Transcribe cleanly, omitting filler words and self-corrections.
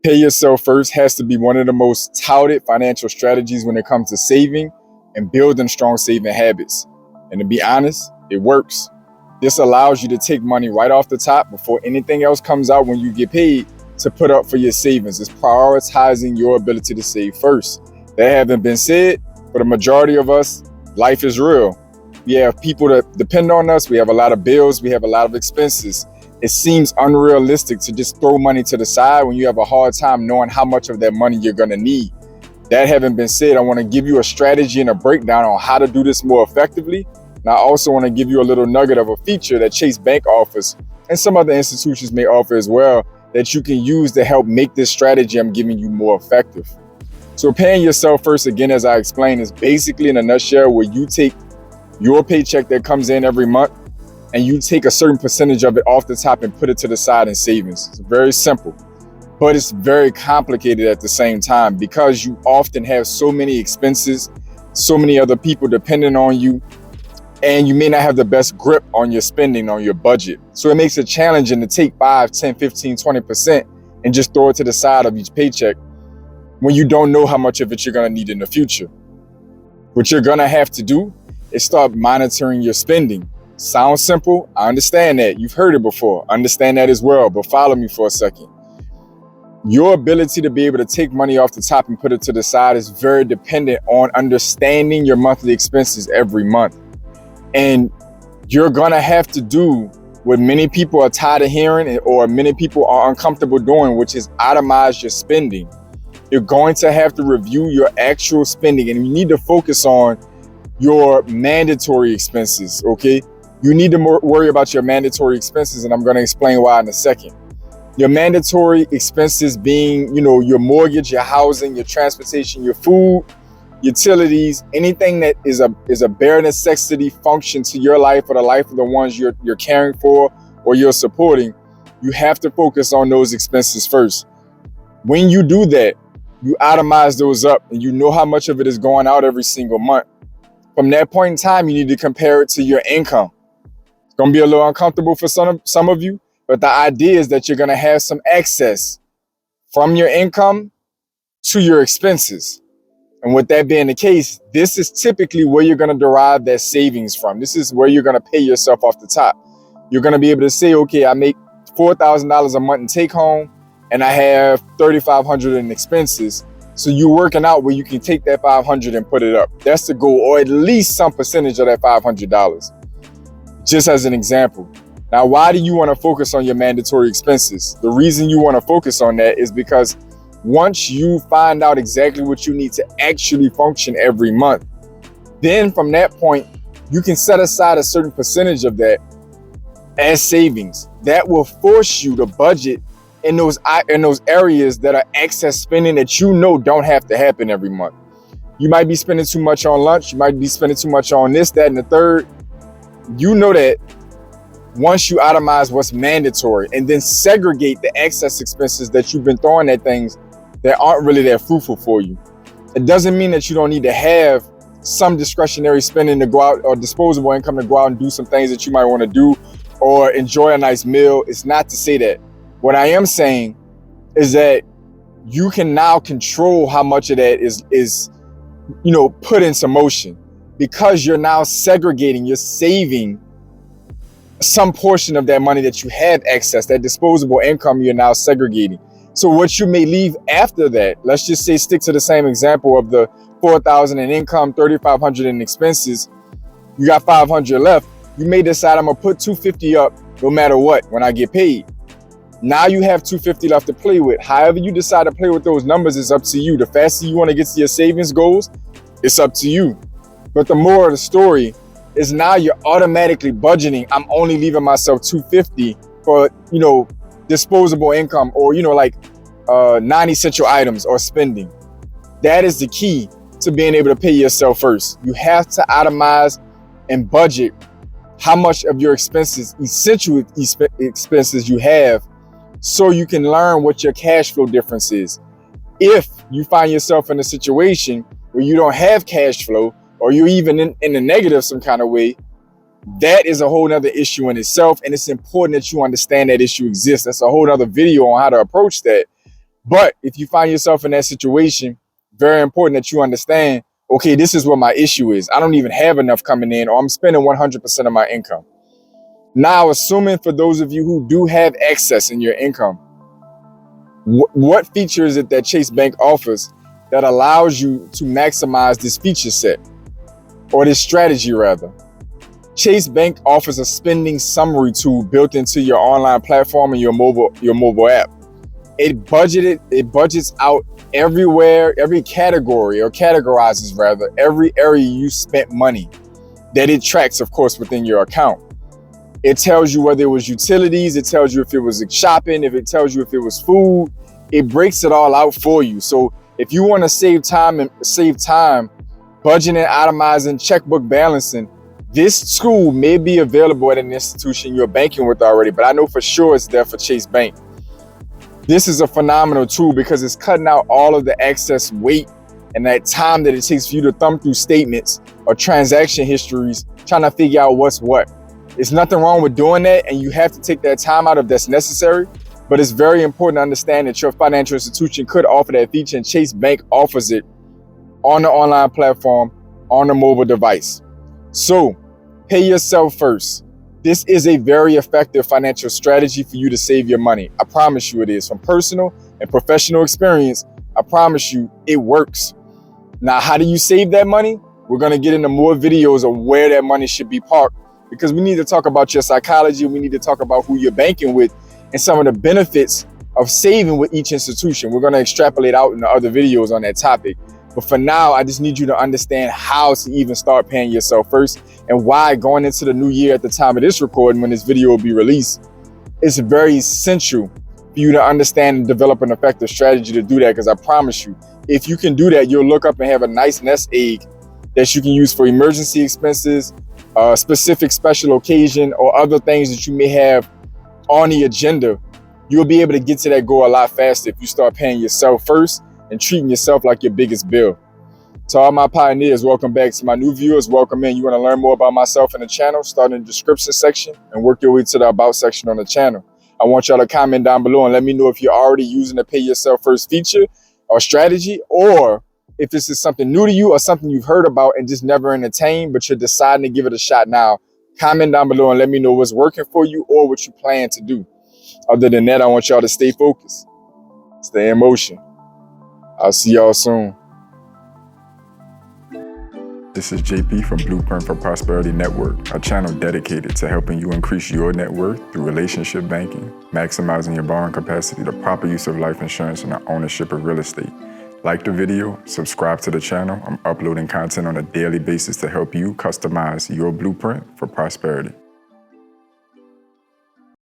Pay yourself first has to be one of the most touted financial strategies when it comes to saving and building strong saving habits. And to be honest, it works. This allows you to take money right off the top before anything else comes out when you get paid to put up for your savings. It's prioritizing your ability to save first. That having been said, for the majority of us, life is real. We have people that depend on us. We have a lot of bills. We have a lot of expenses. It seems unrealistic to just throw money to the side when you have a hard time knowing how much of that money you're going to need. That having been said, I want to give you a strategy and a breakdown on how to do this more effectively. And I also want to give you a little nugget of a feature that Chase Bank offers and some other institutions may offer as well that you can use to help make this strategy I'm giving you more effective. So paying yourself first, again, as I explained, is basically in a nutshell where you take your paycheck that comes in every month and you take a certain percentage of it off the top and put it to the side in savings. It's very simple, but it's very complicated at the same time because you often have so many expenses, so many other people depending on you, and you may not have the best grip on your spending, on your budget. So it makes it challenging to take 5, 10, 15, 20% and just throw it to the side of each paycheck when you don't know how much of it you're gonna need in the future. What you're gonna have to do is start monitoring your spending. Sounds simple, I understand that. You've heard it before, understand that as well, but follow me for a second. Your ability to be able to take money off the top and put it to the side is very dependent on understanding your monthly expenses every month. And you're gonna have to do what many people are tired of hearing or many people are uncomfortable doing, which is itemize your spending. You're going to have to review your actual spending and you need to focus on your mandatory expenses, okay? You need to worry about your mandatory expenses, and I'm going to explain why in a second. Your mandatory expenses being, your mortgage, your housing, your transportation, your food, utilities, anything that is a bare necessity function to your life or the life of the ones you're caring for or you're supporting. You have to focus on those expenses first. When you do that, you itemize those up and you know how much of it is going out every single month. From that point in time, you need to compare it to your income. It's going to be a little uncomfortable for some of you, but the idea is that you're going to have some excess from your income to your expenses. And with that being the case, this is typically where you're going to derive that savings from. This is where you're going to pay yourself off the top. You're going to be able to say, okay, I make $4,000 a month in take home and I have $3,500 in expenses. So you're working out where you can take that $500 and put it up. That's the goal, or at least some percentage of that $500, just as an example. Now, why do you want to focus on your mandatory expenses? The reason you want to focus on that is because once you find out exactly what you need to actually function every month, then from that point, you can set aside a certain percentage of that as savings. That will force you to budget in those areas that are excess spending that don't have to happen every month. You might be spending too much on lunch. You might be spending too much on this, that, and the third. You know that once you itemize what's mandatory and then segregate the excess expenses that you've been throwing at things that aren't really that fruitful for you. It doesn't mean that you don't need to have some discretionary spending to go out or disposable income to go out and do some things that you might want to do or enjoy a nice meal. It's not to say that. What I am saying is that you can now control how much of that is put into motion because you're now segregating, you're saving some portion of that money that you have excess, that disposable income you're now segregating. So what you may leave after that, let's just say stick to the same example of the $4,000 in income, $3,500 in expenses, you got $500 left. You may decide I'm gonna put $250 up no matter what when I get paid. Now you have $250 left to play with. However you decide to play with those numbers is up to you. The faster you want to get to your savings goals, it's up to you. But the moral of the story is now you're automatically budgeting. I'm only leaving myself $250 for, disposable income or, non-essential items or spending. That is the key to being able to pay yourself first. You have to itemize and budget how much of your expenses, essential expenses you have, so you can learn what your cash flow difference is. If you find yourself in a situation where you don't have cash flow or you're even in the negative some kind of way, that is a whole nother issue in itself. And it's important that you understand that issue exists. That's a whole nother video on how to approach that. But if you find yourself in that situation, very important that you understand, okay, this is what my issue is. I don't even have enough coming in, or I'm spending 100% of my income. Now, assuming for those of you who do have excess in your income, what feature is it that Chase Bank offers that allows you to maximize this feature set, or this strategy rather? Chase Bank offers a spending summary tool built into your online platform and your mobile app. It budgets out everywhere, every category, or categorizes rather, every area you spent money that it tracks, of course, within your account. It tells you whether it was utilities, it tells you if it was shopping, if it tells you if it was food. It breaks it all out for you. So if you want to save time, budgeting, itemizing, checkbook balancing, this tool may be available at an institution you're banking with already, but I know for sure it's there for Chase Bank. This is a phenomenal tool because it's cutting out all of the excess weight and that time that it takes for you to thumb through statements or transaction histories, trying to figure out what's what. There's nothing wrong with doing that, and you have to take that time out if that's necessary. But it's very important to understand that your financial institution could offer that feature, and Chase Bank offers it on the online platform, on the mobile device. So, pay yourself first. This is a very effective financial strategy for you to save your money. I promise you it is. From personal and professional experience, I promise you it works. Now, how do you save that money? We're going to get into more videos of where that money should be parked, because we need to talk about your psychology. We need to talk about who you're banking with and some of the benefits of saving with each institution. We're going to extrapolate out in the other videos on that topic. But for now, I just need you to understand how to even start paying yourself first, and why going into the new year at the time of this recording, when this video will be released, it's very essential for you to understand and develop an effective strategy to do that. Because I promise you, if you can do that, you'll look up and have a nice nest egg that you can use for emergency expenses, specific special occasion, or other things that you may have on the agenda. You'll be able to get to that goal a lot faster if you start paying yourself first and treating yourself like your biggest bill. To all my pioneers, welcome back. To my new viewers, welcome in. You want to learn more about myself and the channel, start in the description section and work your way to the about section on the channel. I want y'all to comment down below and let me know if you're already using the pay yourself first feature or strategy, or if this is something new to you or something you've heard about and just never entertained, but you're deciding to give it a shot now. Comment down below and let me know what's working for you or what you plan to do. Other than that, I want y'all to stay focused, stay in motion. I'll see y'all soon. This is JP from Blueprint for Prosperity Network, a channel dedicated to helping you increase your net worth through relationship banking, maximizing your borrowing capacity, the proper use of life insurance, and the ownership of real estate. Like the video, subscribe to the channel. I'm uploading content on a daily basis to help you customize your blueprint for prosperity.